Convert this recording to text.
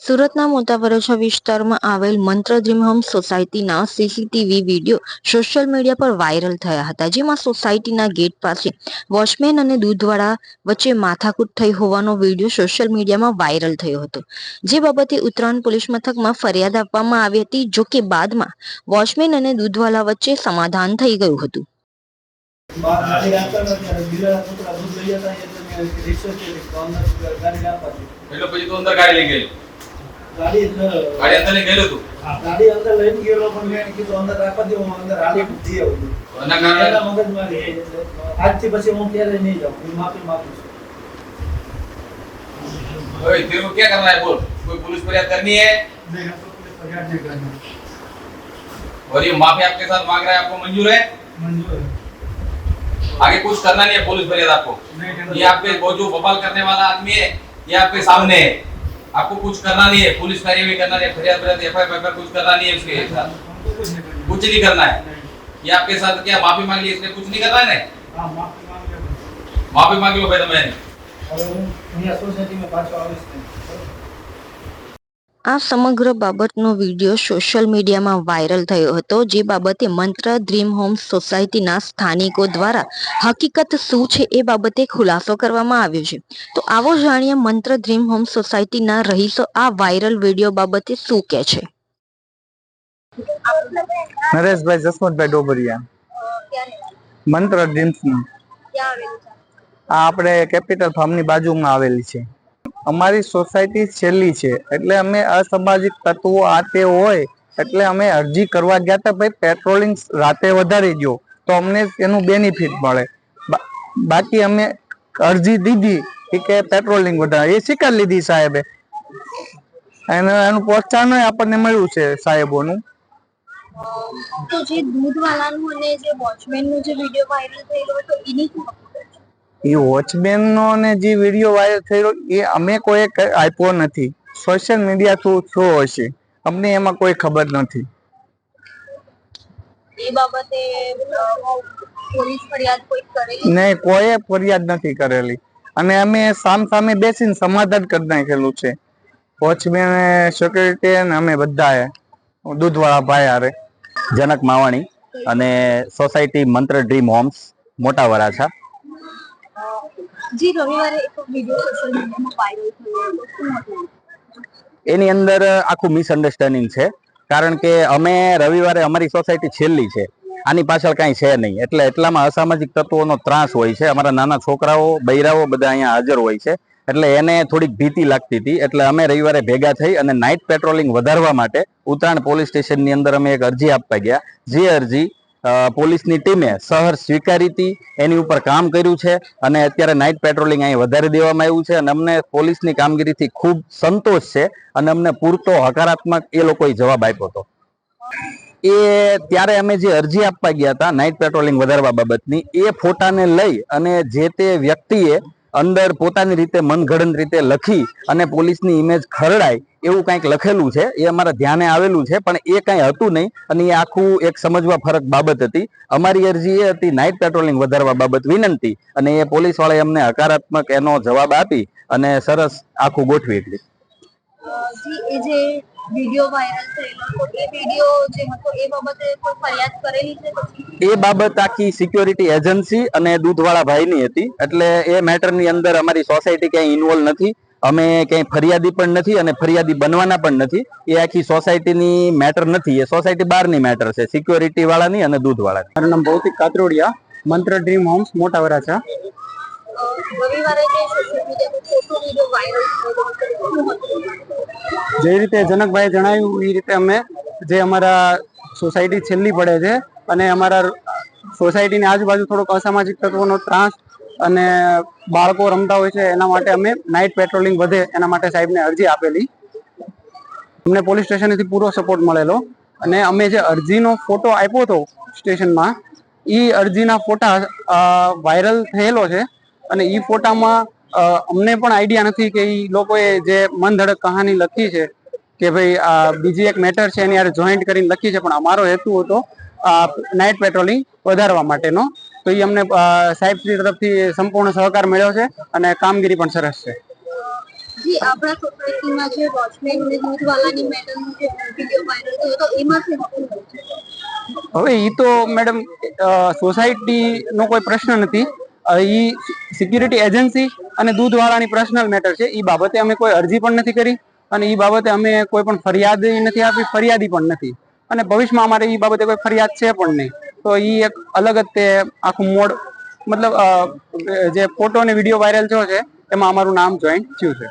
સુરતના મોટા વરોછા વિસ્તારમાં આવેલ મંત્ર ડ્રીમ હોમ સોસાયટીના સીસીટીવી વિડીયો સોશિયલ મીડિયા પર વાયરલ થયા હતા, જેમાં સોસાયટીના ગેટ પાસે વોચમેન અને દૂધવાળા વચ્ચે માથાકૂટ થઈ હોવાનો વિડીયો સોશિયલ મીડિયામાં વાયરલ થયો હતો, જે બાબતે ઉત્તરાયણ પોલીસ મથકમાં ફરિયાદ આપવામાં આવી હતી. જોકે બાદમાં વોચમેન અને દૂધવાળા વચ્ચે સમાધાન થઈ ગયું હતું. गाड़ी अंदर ले गेलो तू गाड़ी अंदर લઈને ગયેલો પણ મેં કીધું અંદર રાખવા દે હું અંદર આલી દીધી આવું અને કારણે મગજ મારી આજથી પછી હું ક્યારે નહીં જાઉં હું માફી માંગુ છું ओए तेरे को क्या करना है बोल कोई पुलिस फरियाद करनी है नहीं हमको पुलिस फरियाद नहीं करनी और ये माफी आपके साथ मांग रहा है आपको मंजूर है आगे कुछ करना नहीं है पुलिस फरियाद आपको ये आपके वो जो बवाल करने वाला आदमी है ये आपके सामने है आपको कुछ करना नहीं है पुलिस कार्रवाई करना नहीं है फरियाद एफआईआर कुछ करना नहीं है उसके साथ कुछ नहीं करना है ये आपके साथ क्या माफी मांग ली इसने कुछ नहीं करना है ना माफी मांग लो भाई मैंने આ સમગ્ર બાબતનો વિડીયો સોશિયલ મીડિયામાં વાયરલ થયો હતો, જે બાબતે મંત્ર ડ્રીમ હોમ સોસાયટીના સ્થાનિકો દ્વારા હકીકત શું છે એ બાબતે ખુલાસો કરવામાં આવ્યો છે. તો આવો જાણીએ મંત્ર ડ્રીમ હોમ સોસાયટીના રહીશો આ વાયરલ વિડીયો બાબતે શું કહે છે. નરેશભાઈ જસવંતભાઈ ડોબરિયા, મંત્ર ડ્રીમ્સમાં આ આપણે કેપિટલ ફાર્મની બાજુમાં આવેલી છે. અમારી સોસાયટી છેલ્લી છે એટલે અમે અસામાજિક તત્વો આ તે હોય એટલે અમે અરજી કરવા ગયા હતા, ભાઈ પેટ્રોલિંગ રાતે વધારી દો તો અમને એનું બેનિફિટ મળે. બાકી અમે અરજી દીધી કે પેટ્રોલિંગ વધારે, એ સ્વીકાર લીધી સાહેબે, એનું પ્રોત્સાહન આપણને મળ્યું છે સાહેબોનું. તો જે દૂધવાળાનું અને જે વોચમેનનો જે વિડીયો વાયરલ થયેલો હતો એની એ વોચમેન નો ને જે વિડીયો વાયરલ થયેલો એ અમે કોઈ આપ્યો નથી, સોશિયલ મીડિયા થ્રુ હશે, અમને એમાં કોઈ ખબર નથી. એ બાબતે પોલીસ ફરિયાદ કોઈ કરેલી નહીં, કોઈ ફરિયાદ નથી કરેલી અને અમે સામે બેસીને સમાધાન કરી નાખેલું છે, વોચમેન સિક્યુરિટી અને અમે બધાએ દૂધવાળા ભાઈ હારે. જનક માવાણી અને સોસાયટી મંત્ર ડ્રીમ હોમ્સ મોટા વરાછા. જી રવિવારે એક વિડિયો સોશિયલ મીડિયામાં વાયરલ થયો એની અંદર આખું મિસઅન્ડરસ્ટેન્ડિંગ છે, કારણ કે અમે રવિવારે અમારી સોસાયટી છેલ્લી છે, આની પાછળ કાંઈ છે નહીં, એટલે એટલામાં અસામાજિક તત્વોનો ત્રાસ હોય છે. અમારા નાના છોકરાઓ બૈરાઓ બધા અહીંયા હાજર હોય છે, એટલે એને થોડીક ભીતિ લાગતી હતી, એટલે અમે રવિવારે ભેગા થઈ અને નાઇટ પેટ્રોલિંગ વધારવા માટે ઉત્તરાયણ પોલીસ સ્ટેશનની અંદર અમે એક અરજી આપવા ગયા. જે અરજી પોલીસની ટીમે શહેર સ્વીકારી હતી, એની ઉપર કામ કર્યું છે અને અત્યારે નાઇટ પેટ્રોલિંગ અહીં વધારી દેવામાં આવ્યું છે અને અમને પોલીસની કામગીરીથી ખૂબ સંતોષ છે અને અમને પૂરતો હકારાત્મક એ લોકોએ જવાબ આપ્યો હતો. એ ત્યારે અમે જે અરજી આપવા ગયા હતા નાઇટ પેટ્રોલિંગ વધારવા બાબતની, એ ફોટાને લઈ અને જે તે વ્યક્તિએ અંદર પોતાની રીતે મનગઢંત રીતે લખી અને પોલીસની ઇમેજ ખરડાય એવું કંઈક લખેલું છે. એ અમારા ધ્યાને આવેલું છે, પણ એ કંઈ હતું નહીં અને એ આખું એક સમજવા ફરક બાબત હતી. અમારી અરજી એ હતી નાઇટ પેટ્રોલિંગ વધારવા બાબત વિનંતી, અને એ પોલીસ વાળાએ અમને હકારાત્મક એનો જવાબ આપી અને સરસ આખું ગોઠવી એટલી. એ જે વિડિયો વાયરલ થયેલો હતો એ વિડિયો જે હતો એ બાબતે કોઈ ફરિયાદ કરેલી છે? એ બાબત આખી સિક્યોરિટી એજન્સી અને દૂધવાળા ભાઈની હતી, એટલે એ મેટરની અંદર અમારી સોસાયટી ક્યાંય ઇન્વોલ્વ નથી, અમે ક્યાંય ફરિયાદી પણ નથી અને ફરિયાદી બનવાના પણ નથી. એ આખી સોસાયટીની મેટર નથી, એ સોસાયટી બહારની મેટર છે, સિક્યોરિટી વાળાની અને દૂધવાળાની. મારું નામ ભૌતિક કાતરોડિયા, મંત્ર ડ્રીમ હોમ્સ મોટા વરાછા. રવિવારે જે સોશિયલ મીડિયા પર ફોટો વિડિયો વાયરલ થયો જે રીતે જનકભાઈએ જણાવ્યું એ રીતે અમે જે અમારા સોસાયટી છેલ્લી પડે છે અને અમારા સોસાયટીની આજુબાજુ થોડોક અસામાજિક તત્વોનો ત્રાસ અને બાળકો રમતા હોય છે, એના માટે અમે નાઇટ પેટ્રોલિંગ વધે એના માટે સાહેબને અરજી આપેલી. અમને પોલીસ સ્ટેશનથી પૂરો સપોર્ટ મળેલો અને અમે જે અરજીનો ફોટો આપ્યો હતો સ્ટેશનમાં, એ અરજીના ફોટા વાયરલ થયેલો છે અને એ ફોટામાં અમને પણ આઈડિયા નથી કે એ લોકોએ જે મન ધડક કહાની લખી છે કે ભાઈ બીજી એક મેટર છે એની યાર જોઈન્ટ કરીને લખી છે, પણ અમારો હેતુ હતો નાઇટ પેટ્રોલિંગ વધારવા માટેનો. તો એ અમને સાહેબ શ્રી તરફથી સંપૂર્ણ સહકાર મળ્યો છે અને કામગીરી પણ સરસ છે. જે આપણા સોસાયટીમાં જે વોચમેન અને દૂધવાલાની મેડમનો જે વિડીયો વાયરલ થયો તો એમાં શું હતું? હવે ઈ તો મેડમ સોસાયટી નો કોઈ પ્રશ્ન નથી. ઈ સિક્યુરિટી એજન્સી અને દૂધવાળાની પર્સનલ મેટર છે. ઈ બાબતે અમે કોઈ અરજી પણ નથી કરી અને ઈ બાબતે અમે કોઈ પણ ફરિયાદ નથી આપી, ફરિયાદી પણ નથી અને ભવિષ્યમાં અમારે ઈ બાબતે કોઈ ફરિયાદ છે પણ નહીં. તો ઈ એક અલગ જ તે આખું મોડ મતલબ જે ફોટો અને વિડીયો વાયરલ થયો છે એમાં અમારું નામ જોઈન્ટ થયું છે.